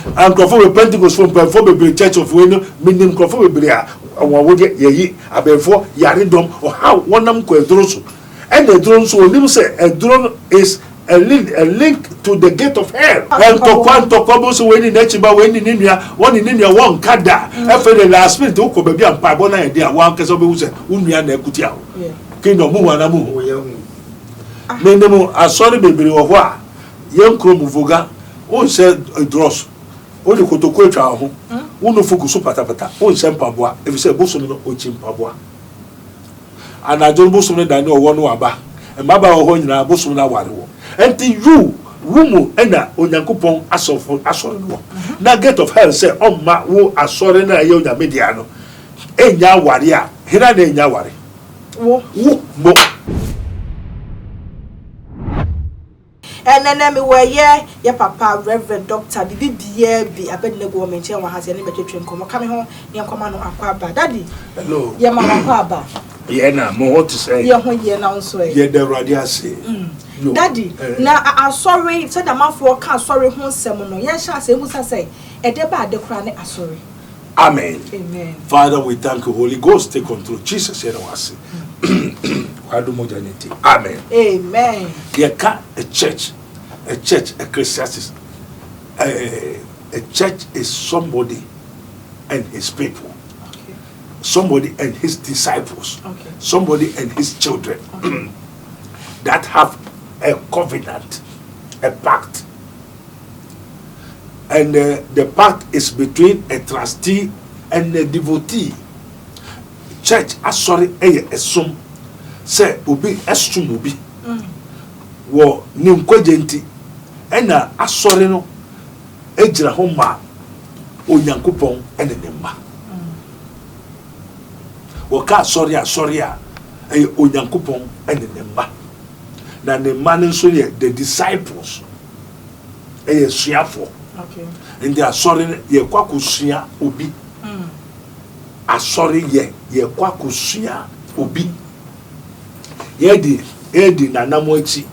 and crofo Pentecost from Penfo Church of Wayne, meaning crofo bebrea, and what ye abefore yaridom or how one am quadroso. And the drone so will say a drone is a link to the gate of hell. And to quanto cobbles when in Echiba, when in India, one in India, one kada. After the last minute, to baby and Pabona idea, one Casabusa, Unian Ecutia. Kingdom Muanamu. Menemo, a sorry baby or what? Young Cromuvoga, one said a dross. Only Kotoquetra, one of Fukusu Patapata, one Sampabua, if you say Bosom or Chimpabua. And I don't bosom that I know one waba, and Baba or Hoina Bosom Wadu. And you, Rumu, and Onyankupon, Asofo, Asoro. Now get of hell say, oh, ma, who are sorry, na Yona Mediano. Enya Waria, Hina de Nyawari. Wo. And then we were your papa, Reverend Doctor, did the be Abednego mention one has any better train coming home, near command of Aquaba. Daddy, hello, your mamma. Yeah, more to say. You're now so. Yeah, the Radia say. Daddy, now I'm sorry, said the mouth for can't sorry, home seminal. Yes, I say, who's I say, a deba the crown, I sorry. Amen. Amen. Father, we thank you, Holy Ghost, take control. Jesus said, I say. Amen. Amen. A church, a Christian. A church is somebody and his people. Okay. Somebody and his disciples. Okay. Somebody and his children. Okay. That have a covenant, a pact. And the pact is between a trustee and a devotee. Church, sorry, assume, say, ubi, assume, ubi. Wo, nimkwejenti, ena, sorry, no, ejra homa, onyankupon, ene nemba. Woka, sorry, onyankupon, ene nemba. Na nemba nso ye, the disciples, suafo. Okay. And they are sorry, ye kwakusia, ubi. Asori ye kwakusia obi yedi na namochi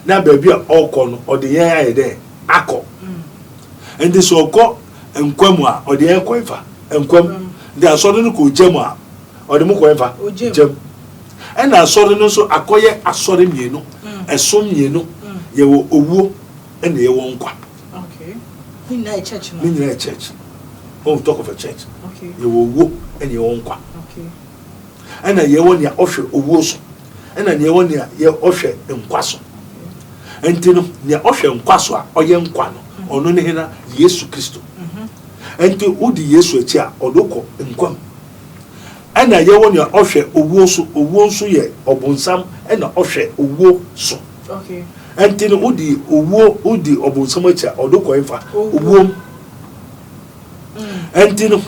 na baby okọ no ode yen ayede akọ and this okọ enkwam a ode yen kọifa enkwam they asori no ko jam a ode mu kọifa jam and asori no so akoye asori mienu esom mienu ye wo owuo and ye wo nkwa. Okay. In a church no. In a church. Oh, talk of a church. Okay. You will walk and you won't qua. Okay. And a year one year offer a woso. And a year 1 year offer in quasso. And Tino near offer in quasso or young quano or no hena Yesu Christo. And to Udi Yesu chair or loco in quam. And a year 1 year offer a woso ye or bonsam and a offer a woso. Okay. And Tino Udi Udi or bonsamocha or loco infa womb. And you know,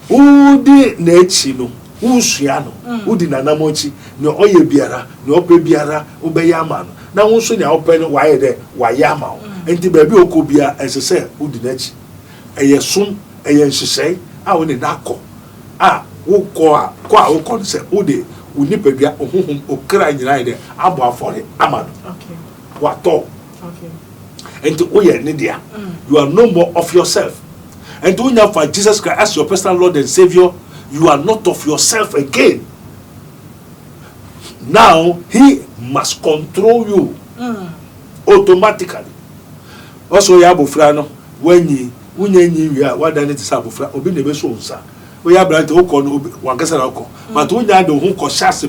udi nechi no, usua no, udi nanamochi, no oye biara, no ope biara, ubeyama no. Na unso ni ope no waye de wayama o. Enti baby okobia ensese udi nechi. Eye sum, eye nshisei, a woni nakọ. A wo ko se udi unipedua ohunhum okra nyina de abo afore amano. Okay. Wato. Okay. Enti oye ne dia. You are no more of yourself. And when you have for Jesus Christ as your personal Lord and Savior, you are not of yourself again. Now, He must control you automatically. Also, you have a friend when you are what I need to say, Obi never so sir. We have brand to call one person, but when you are the whole conscious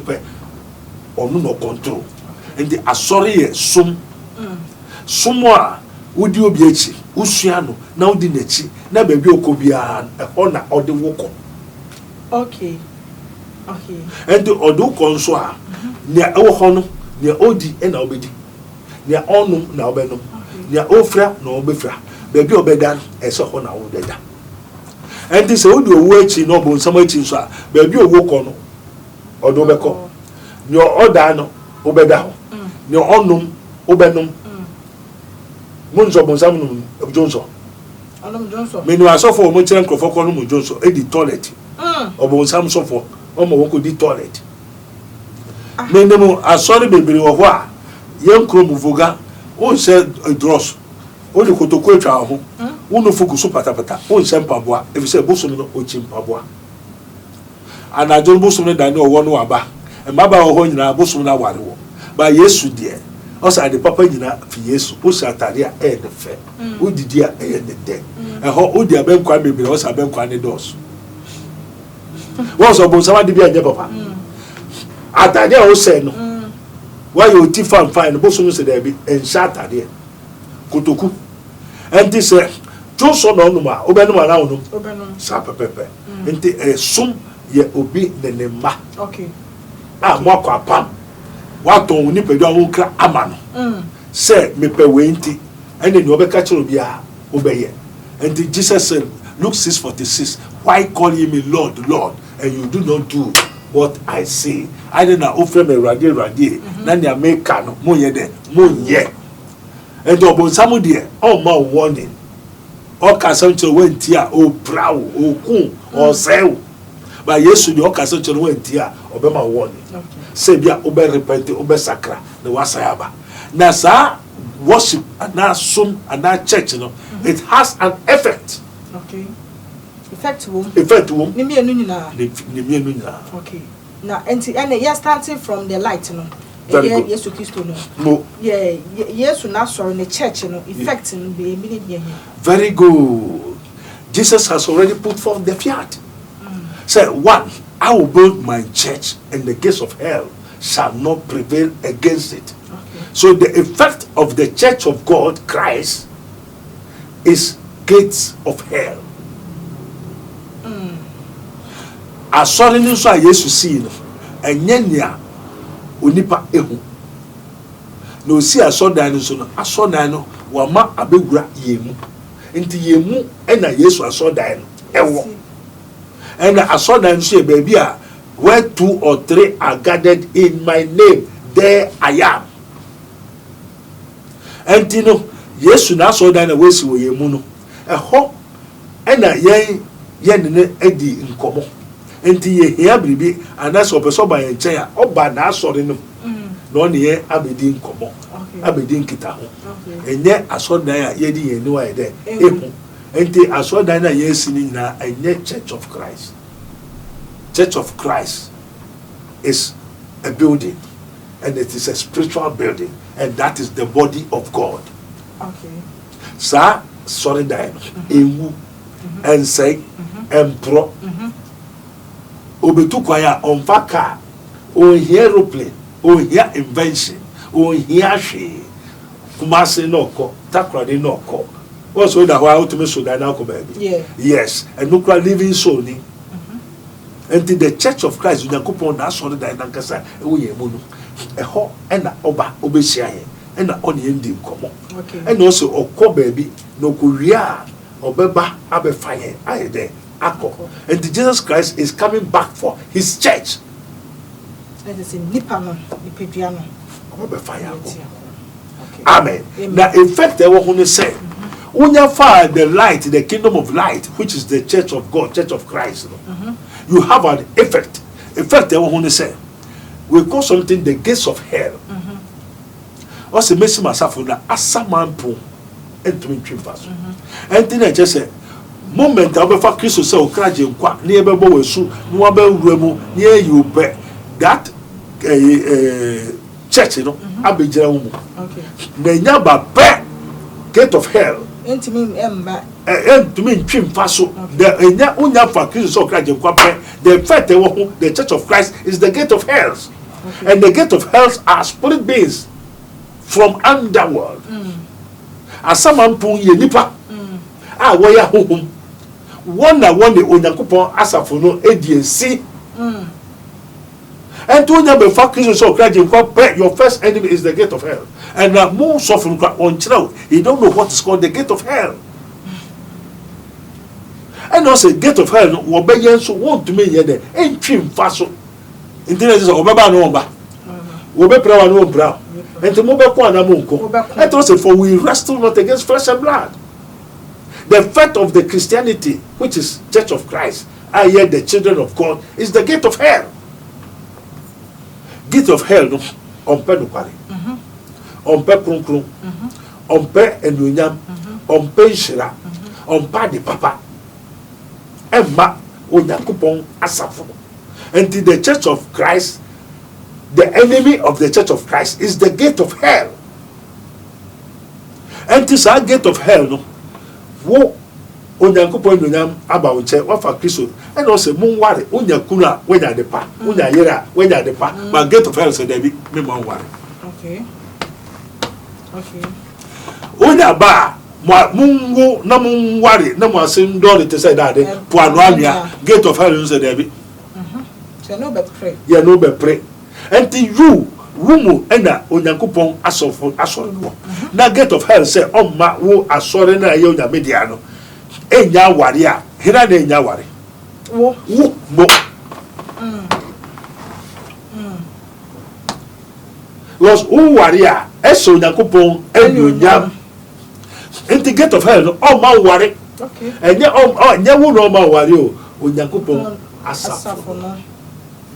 or no control. And the sorry, somewhere. Would you be Usiano, now the Nechi, na baby Okobian, a honor or the Woko. Okay. Okay. And the Odo Consoa, near Ohono, near Odi and Obedi, near Onum, now Benum, near Ofra, no Befra, baby Obedan, as a honor Odeda. And this Odo Wachi noble, some Chinsa, baby Wokono, or Dobeko, near Odano, Obedaho, near Onum, Obenum. Munzo Bonsamu Johnson. Johnson. Menu are Sofo, Monchan Crofocon Johnson, Eddie toilet. Or Bonsam Sofo, Omo di toilet. Menemo, a sorry baby or what? Young Cromuvoga, all said a dross, only Kotoquetra, Uno focus patapata. O mpaboa. If you say bosom no o chimpaboa. And I don't bosom no dan no wo no aba. E maba ho nyina bosom na ware wo. Ba Yesu de. Osa de papa nyina fi Yesu. O sa atare a e de fe. O didi a e de de. E ho o di abenkwa bebre osa abenkwa ne dos. Wo so bo sama de bi anye papa. Atare a o se no. Why you ti fan fine bosom se de bi en sha atare. Kotoku. Enti se Johnson no ma obenuma na wonu sa pepepe enti sum ye obi nenema okay mo akwa waton ni pedu awon kra ama no se mepe we enti ene ni obeka kire obi a obeye enti Jesus said Luke 6:46 why call ye me Lord Lord and you do not do what I say I dey na ofre me radie na ni ameka no mo ye de mo ye enti obonsamu de o ma warning o kasancho wentia o brow o kun o sew ba Yesu de o kasancho wentia obema warning say bia obe repent obe sakra the wasayaba na sa worship na som na church no it has an effect okay effect wo ni me enu nyina okay na enti ene you starting from the light no Yesu Kristo no Yesu na sorry the church no effect no be meaning very good. Jesus has already put forth the fiat. Say one, I will build my church and the gates of hell shall not prevail against it. Okay. So the effect of the church of God Christ is gates of hell. Asori ni so a Yesu si no enye onipa ehu no si asodan so no asodan no wa ma abegura yemu enti yemu ena Yesu asodan no ewo ena asodan so e baby a where 2 or 3 are gathered in my name there I am enti no Yesu na asodan na wesi wo yemu no eho ena yen ne edi nkomo enti ye hia bribi anaso peso ba yen chen a oba na asori no no ne ye abedi nkomo abedi nkita ho enye asodan a ye di yen ni wa ye de ehu enti asodan na ye si ni na enye Church of Christ. Church of Christ is a building and it is a spiritual building and that is the body of God. Okay. Sa sorry dan ewu ensei empro obetu kwaya onfa car o aeroplane o here invention o here hwe kumase no ko takrade no ko what's with that how to me so that now ko baby yes and no living soul ni and the Church of Christ unyakopon na so that na nkasa e wo ye mu no e ho e na oba obehia ye e na on ye ndi nkomo and also okọ baby no ko wia obeba abefa ye aye there. And Jesus Christ is coming back for his church. Let us say Nipano, Nipiano. Amen. Now, in fact, I want to say, when you find the light, the kingdom of light, which is the church of God, church of Christ, you have an effect. In fact, I want to say, we call something the gates of hell. Also, Messi Masafuna, Asamanpo, and to me, and then I just say, moment abefa Kristo se okraje nkwa na ebebo wesu no abawura mu na you that church no abejira wo mu na nya ba pe gate of hell entimi emba entimi ntwimfa so the nya unya fa Kristo se okraje nkwa pe the fact the Church of Christ is the gate of hell and the gate of hell are spirit beings from underworld asamanpon ye nipa wo ya hohom one the Onyankopon asafo no ediensi and to nyame fa Kristo so kraje nkwa your first enemy is the gate of hell and more suffering on chiro he don't know what is called the gate of hell and also gate of hell wo be yen so want to me here there entwim fa so internet so obeba no omba wo be prawa no bra and mo be ko anamo nko and also for we wrestle not against flesh and blood. The fact of the Christianity, which is Church of Christ, I hear the children of God, is the gate of hell. Gate of hell, no, ompe no pari, ompe krunkrum, ompe enunyam, ompe nshira, on party papa emma onyankopon asafo. And the church of Christ, the enemy of the church of Christ is the gate of hell. And this gate of hell no wo onyankopon nyam aba wo che wa fa Kristo and also mun ware onyakunu a wenya de pa onya yera wenya de pa but gate of hell say there be me mon ware. Okay. Onya ba mungo na mun ware na mo asen do te say that po anu anua gate of hell say there be. So no be pray. Yeah, no be pray. And you rumu ena onyankopon asofo asore no. Na gate of hell say omma wo asore na ye onya media no. Enya ware a hira na enya ware. Wo mo. Was who ware a eso onyankopon enyonyam. Enti gate of hell no omma ware. Okay. Enya nya wo no omma ware o onyankopon asafo no.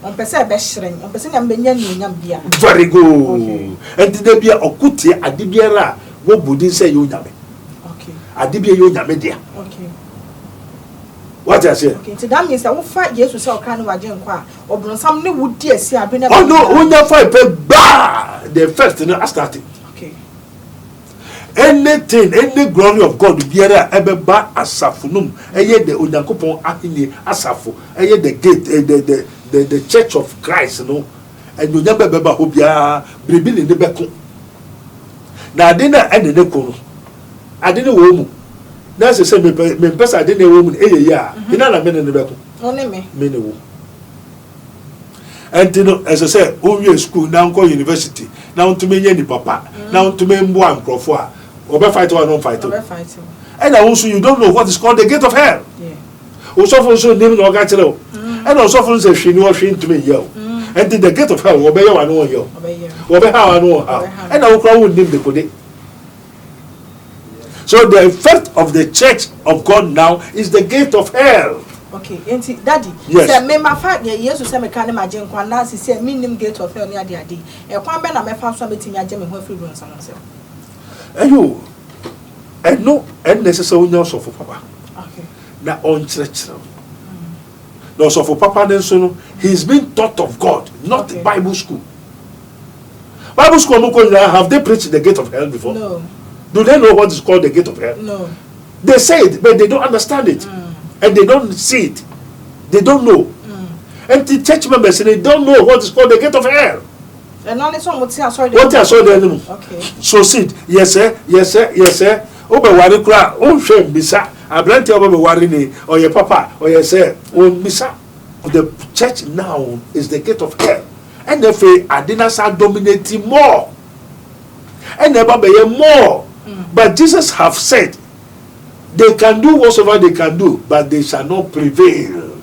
On peut se beshren, on peut se nyambenya nyonyam bia. Very good. And the bia okuti adibiara wo budin say yo nyame. Okay. Adibia yo nyame dia. Okay. What I say? Okay. So that means that wo fa Jesus say o kan wa gen kwa obronsam ne wudi asi abena. Oh no, onya fa pe ba. The first no starting. Okay. Anything, any glory of God biara ebe ba asafunum. Eye the onyankopon ahini asafo. Eye the gate the church of Christ no and you never beba hobia bribi ne beko na ade na ene ne ko no ade ne wo mu na se me pesa ade ne wo mu eye ya ina na me ne beko one me ne wo and you know as I say onwe school na nko university na ntumi nye ni papa na ntumi mbo ankrofo a obe fight or no fight and also you don't know what is called the gate of hell. Yeah. Sofo so nim no ga kire o and Sofo say hwini o hwin tumi ye o and the gate of hell obe ye wa no ye o obe ha wa no ha and na wo nim de kode. So the effect of the church of God now is the gate of hell. Okay, enti daddy say me ma fa Jesus say me kan ma je nkwa na say me nim gate of hell ni ade ade e kwan be na me fa so betimi age me ho afiri bro nsan no say ayo and no and necessary no Sofo papa. Okay. Na on church no so for papa then so he's been taught of God, not okay. Bible school no have they preached the gate of hell before? No. Do they know what is called the gate of hell? No. They say it but they don't understand it and they don't see it, they don't know and the church members they don't know what is called the gate of hell and only some would say I saw them. Okay. So sit yes sir obe wari kura o hwe bisa abrante obe wari ni oye papa oye say o bisa. The church now is the gate of hell and if adina sa dominating more and never be more but Jesus have said they can do whatsoever they can do but they shall not prevail.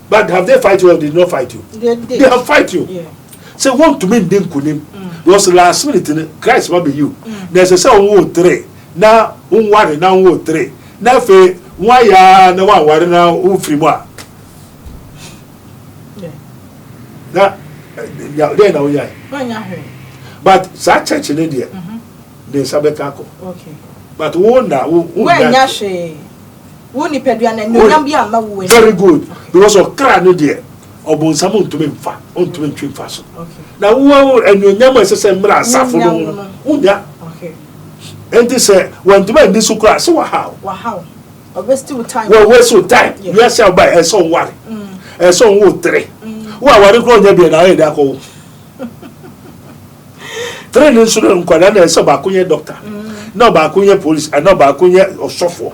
But have they fight you or did not fight you? They have fight you. Yeah. Say want to mean them kunim because last minute Christ will be you. There's a sound 3 na unware na 3 na fe one ya na one ware na ufiri mu a na ya na unya but sa church ne dia de sabeka ko okay but wona nya hwe woni pedua na nyam bia ma wo very good because of kra no dia obonsam ntumi mfa ntumi ntwi mfa so okay na wo anyonyam esese mra asafo no unya okay and this when to make this ukra so how waste time you are say by so worry so wo 3 wo awari kro nya bia na e da ko 3 ni so nkwada na so ba kunye doctor na ba kunye police and na ba kunye osofo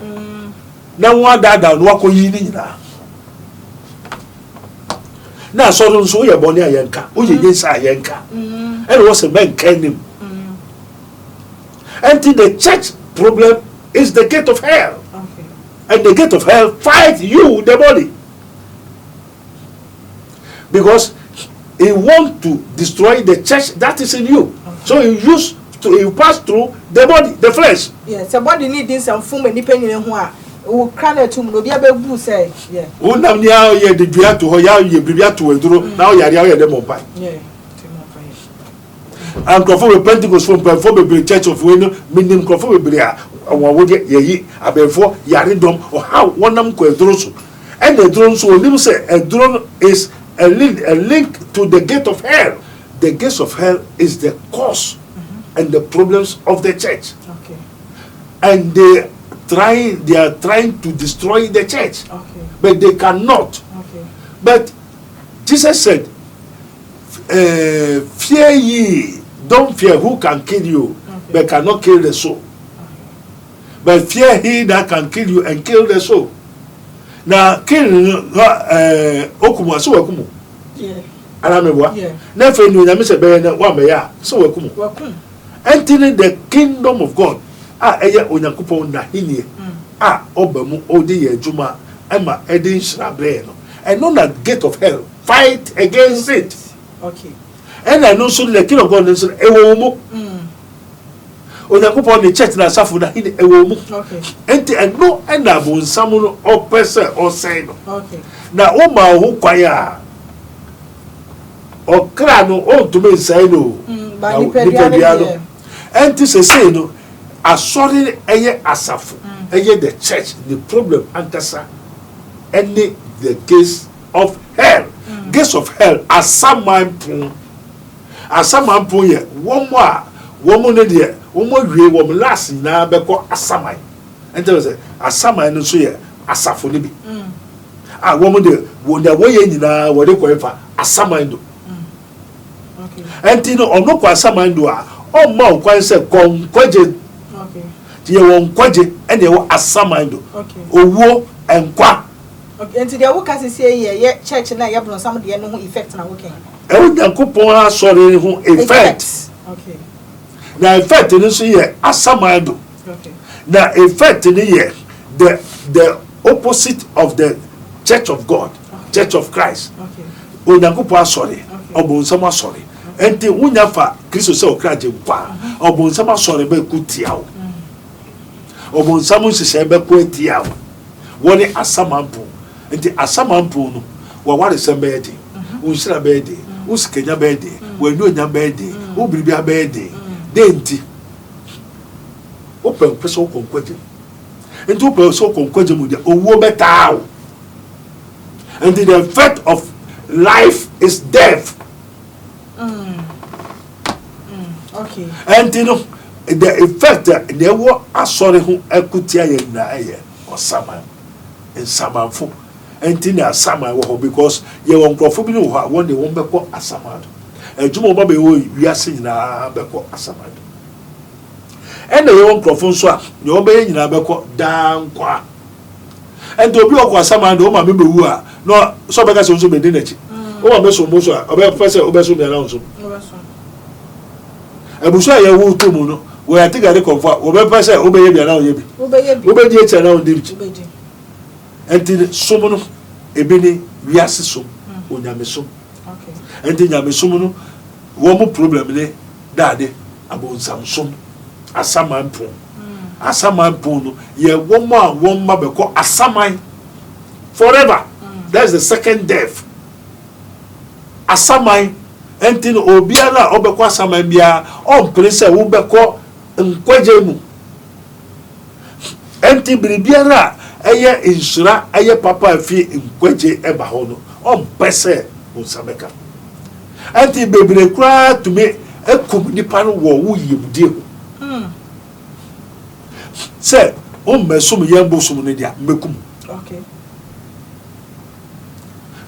na wo dada no akoyi ni nyina na so nso ye boni ayenka o ye yensa ayenka and was a man kenim and the church problem is the gate of hell. Okay. And the gate of hell fight you, the body. Because he want to destroy the church that is in you. Okay. So he pass through the body, the flesh. Yes, the body need this and form any pain in who o kran to no bia be bu say yeah. O nam nia ye de dua to ho ya ye bibia to eduro na o yare ya de mompai. Yeah. And Crawford Pentecost from Perform Church of Wayne, meaning Crawford Bria, awode yeyi abefo yaredom or how wonam ko eduro so and eduro so onim say eduro is a link to the gate of hell. The gates of hell is the cause and the problems of the church. Okay. And they are trying to destroy the church. Okay. But they cannot. Okay. But Jesus said, fear ye, don't fear who can kill you, but cannot kill the soul. But fear he that can kill you and kill the soul. Now, kill okumu so wakumu. Yeah. Alamebwa. Na fe nu nyame se be na wa me ya so wakumu. Wakumu. Entering the kingdom of God. Eye onyankopon na hinie. Obamu odi ye adwuma ema edin shrabre no. And not that gate of hell. Fight against it. Okay. And I know so the king of God is ewo mu. Onyankopon the church na safu na hine ewo mu. Okay. Enti eno na bonsam no opese o say no. Okay. Na o ma ho kwaya o kra no o to me say no. Ba ni pedia no. Enti se say no asori eye asafu. Eye the church the problem ankasa any the gates of hell. Gates of hell asamanpon ye one more woman de woman wie wom last na beko asaman enter say asaman no so ye asafo ne bi woman de wonda woye nyina wode koefa asaman do okay enti no ono kwa asaman do a o ma o kwan se konkwaje okay ye won kwaje ene wo asaman do okay owo enkwa. Okay, and today what can say here? Church na ya bro some dey no effect na working. E wo Yankopon asori ho effect. Okay. Na effect ni so ye asamando. Okay. Na effect ni ye the opposite of the church of God, okay. Church of Christ. Okay. O Yankopon asori, obonsam asori. Enti wunya fa Kristo se okraje kwa. Obonsam asori be kutiawo. Obonsam sise be ko atiawo. Woni asamampo. Enti asamampo no wa ware sembe edi unshira be edi usikenya be edi wanu nya be edi ubiribia be edi denti open person konkwaje enti open so konkwaje mu de owo betawo and the effect of life is death. Okay. And no the effect the wo asore ho akutia ye na eye osama en samanfo enti na asama wo because ye won krofo bi no ho won de won beko asama do adwuma ba be wo wiase nyina beko asama do ene ye won krofo nso a ye wo be nyina beko dankwa enti obi okwa asama do o ma me bewu a no so beka so be de nachi o ma me so mo so a obe pese obe so me na nso ebuso ye wo to mu no we atigare konfa obe pese obe ye bia na o ye bi obe di echa na o de bi enti somo no ebini wiase som onyame som okay enti nyame som no wo mo problem ne dade abonsam som asamanpo asamanpo no ye wo mo a wo ma beko asaman forever. That's the second death. Asaman enti no obiara obeko asaman bia on prese wo beko nkwaje mu enti biribiara eye insura eye papa afi nkwaje eba ho no on pese unsabeka enti bebre kura to me ekum nipa no wo wo yemdie ho se o mesum yembo sum ne dia mekum okay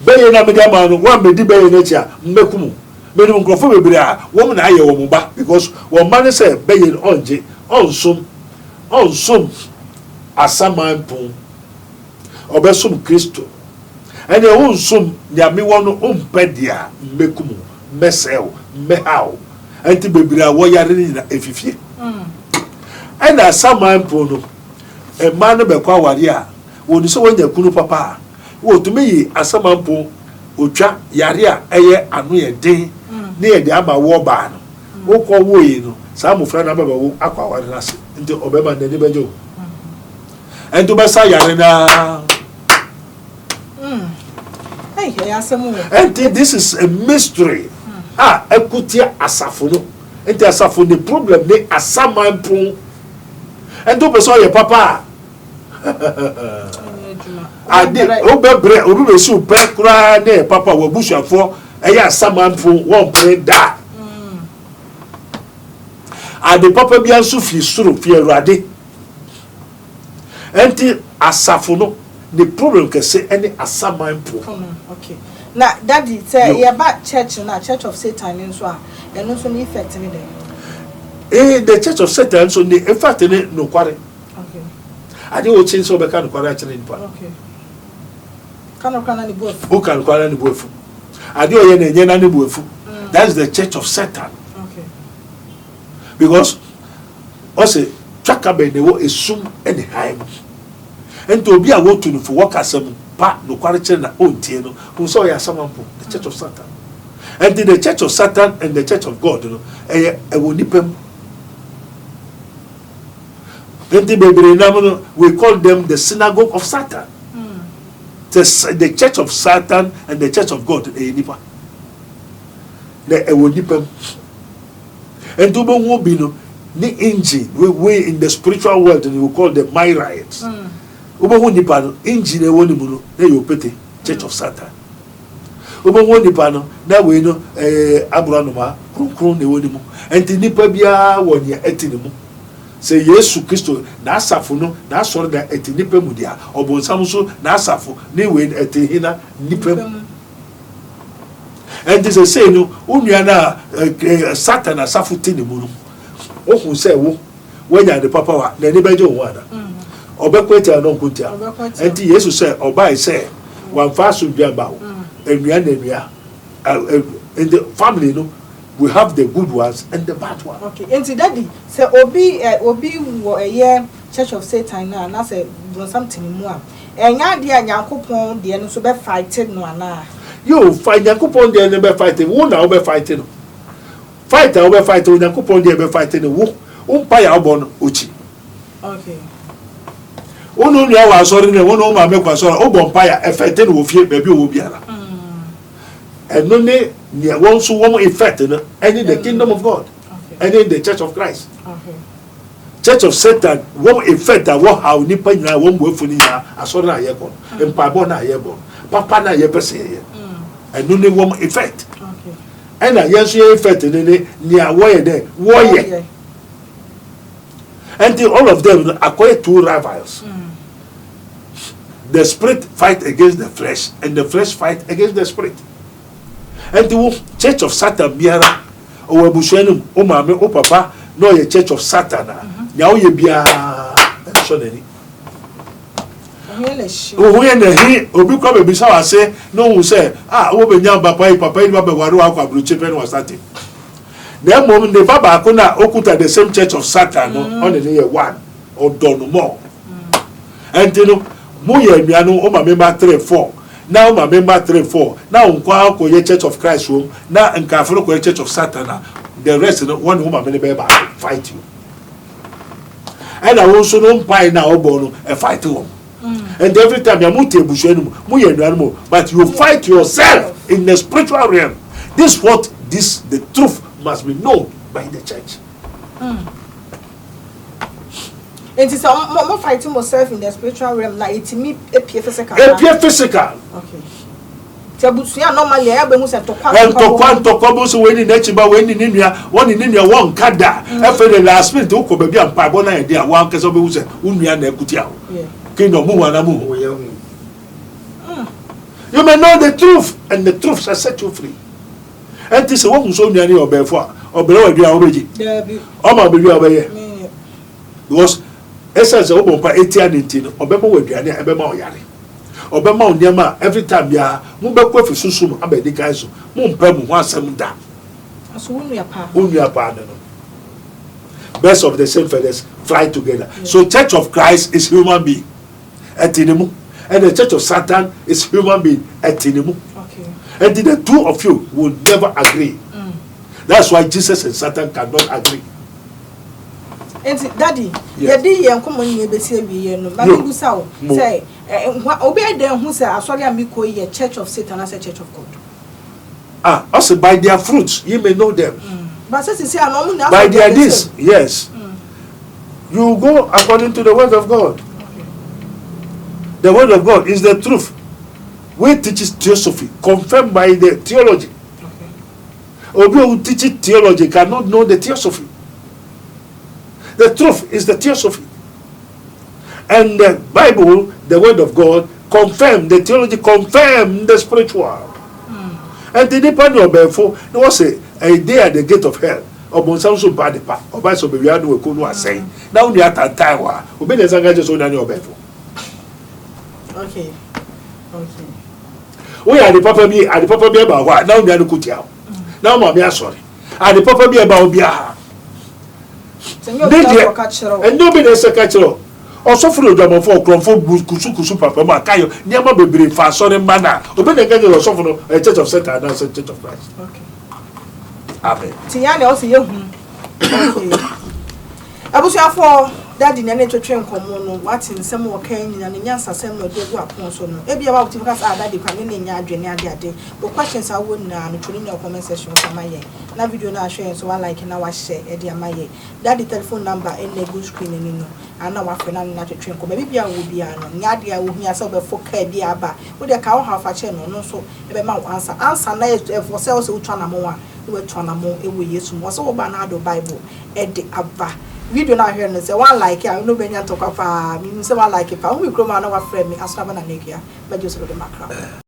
beye na media ma no wa medi beye na chia mekum medi nkrofo bebre a wo na aye wo mu ba because wo man say beye onje onsum asamanpon obesum Kristo ene onsum nyame wono ompedia mekum mesel mehao enti bebre a wo yare ni na efifie ene asamanpon no e man be kwa ware a woni so wonya kunu papa wo to meyi asamanpon otwa yare a eye anu ye den ne ye de ama wo ba no wo ko wo yi no sa mofra na baba wo akwa ware na se nti obeba na ni bejo ento besa yare na and this is a mystery. Ekutia asafo no. Enti asafo the problem ne asamanpon. and do person your papa ade obebre obi be su pe kura na papa wo busuafo eya samanfo won pre da ade papa bia nso fi soro fi awurade enti asafo no the problem can say any asamanfo okay na daddy say ya ba church na church of Satan nso a eno nso ni effect ni dem the church of Satan so the effect ni no kware okay ade o chin so be kan kware a chire nipa okay kan ni boefu o kan kware ni boefu ade o ye na enye na ni boefu that is the church of Satan okay because also Abednego esum any high and to be a wo to for work asem pa no kware chire na o ntie no who so ya samampo the church of Satan and the church of Satan and the church of God no e wo nipem we call them the synagogue of Satan. The church of Satan and the church of God nipa the e wo nipem and to be be no the engine we in the spiritual world and we call them myriads obo nipa no engine e woni mu no na yo pete church of Satan obo nipa no na we no abranoma kronkron ne woni mu enti nipa bia wonya etini mu se Yesu Kristo na asafo no na asore da eti nipa mu dia obonsam so na asafo ne we eti hina nipa mu enti se say no unua na Satan asafo tini mu no ohun se wo wanya de papa wa na ni beje wo ada obekweta no nkuntia enti Yesu say obai say wan fa so bia ba wo enua na enua in the family no we have the good ones and the bad ones. Okay, enti daddy say obi wo church of Satan na say do something mu a enya de Nyankopon de no so be fight no ana you fight Nyankopon de no be fight wo na wo be fight no fight wo be fight Nyankopon de be fight no wo umpa ya obo no ochi. Okay. Ono nua wa sorry ne wono ma me kwa sorry obo mpa ya effect no wo fie ba bi wo biara eno ne near one so one effect any the kingdom of God any the church of Christ church of Satan one effect that what how nipa nyina one boefu ni ya asori na ye kon empabo na ye bon papa na ye pese ye eno ne one effect and yes effect ne near wo there wo ye and all of them acquire two rivals the spirit fight against the flesh and the flesh fight against the spirit. And the church of Satan biara o abusuanum o maame o papa no ye church of Satan ya o ye bia so nani o ye na hi obi kwa be bisa wa se no hu se wo be nya papa ni ba be ware wa kwa abruche pe no Satan na mom ne baba ko na okuta the same church of Satan no on the year one or don more and you know mo ye nua no o maame ba 3-4 now my member 3-4 now nkwa ko ye church of Christ room na nkafro ko ye church of Satan the rest one woman many be fight you and I also no pie na obo no e fight you and every time you mute ebusuanu mu ye nuanu but you fight yourself in the spiritual realm. This what the truth must be known by the church. It is more fighting myself in the spiritual realm like it me a physical. Okay. Tabusia normally I be mu se to kwa so we ni na chiba we ni nua won ni nua won kada e fe the last spirit wo ko ba bia mpa bo na e dia wan kese be wu se unua na ekuti awo kingdom mu wana mu you may know the truth and the truth shall set you free. And this one so nua ni obefo a obere wa dua wo beji o ma be dua obeye because essence of bompa etia nti no obema waduane ebema oyare obema onyama every time ya mu bekwa fi susum Abednego so mu mpa mu ho asem da so wonu apa no best of the same feathers fly together. So church of Christ is human being etinimu and the church of Satan is human being etinimu. And the two of you will never agree. That's why Jesus and Satan cannot agree. And daddy, ye di ye nkomo ni ebesi awie no magu saw say obi eden hu say asori amiko ye church of Satan as a church of God. Also by their fruits you may know them. But say say no mu na by their this yes You go according to the word of God. The word of God is the truth. We teaches theosophy, confirmed by the theology. Obi who teaches theology cannot know the theosophy. The truth is the theosophy. And the Bible, the word of God, confirm the theology, confirm the spiritual. And the depend on Belfo, there was a day at the gate of hell. Obon so bad the pa. Oba so be wiadu we kunu asay. Now we at Taiwa. Obi the sanga just on your Belfo. Okay. We are the papa be about what? Now we are the kutia. Now mommy are sorry. And the papa be about bia. And nobody is a catcher. Also for the drama for Cronford Kusu Papa Makayo, never be for sorry manner. Open the gate of Sofo, a church of Satan, and a church of Christ. Okay. Amen. Tiana also you. Okay. Abusia for daddy na to train komo no what in some more kan na nyansa sem no de go apon so no. E bia wa uti because daddy kwa ne nya adwene ade. The questions are won na no tuli na comment section for my na video na share so one like na wa share e de amaye. Daddy telephone number and na go screen ni no. Ana wa fe na to train komo bia wo bia no. Nya de a wo hia se be fo ka bia ba. Wo de ka wo ha fa che no no so e be ma answer na e for sell so twa na mo a. We twa na mo e wo Yesu mo so wo ba na do Bible e de aba. Video na here no say one like ya no benya to kwa pa me say one like pa we kro ma na wa friend me asaba na negia ba just lo de makra.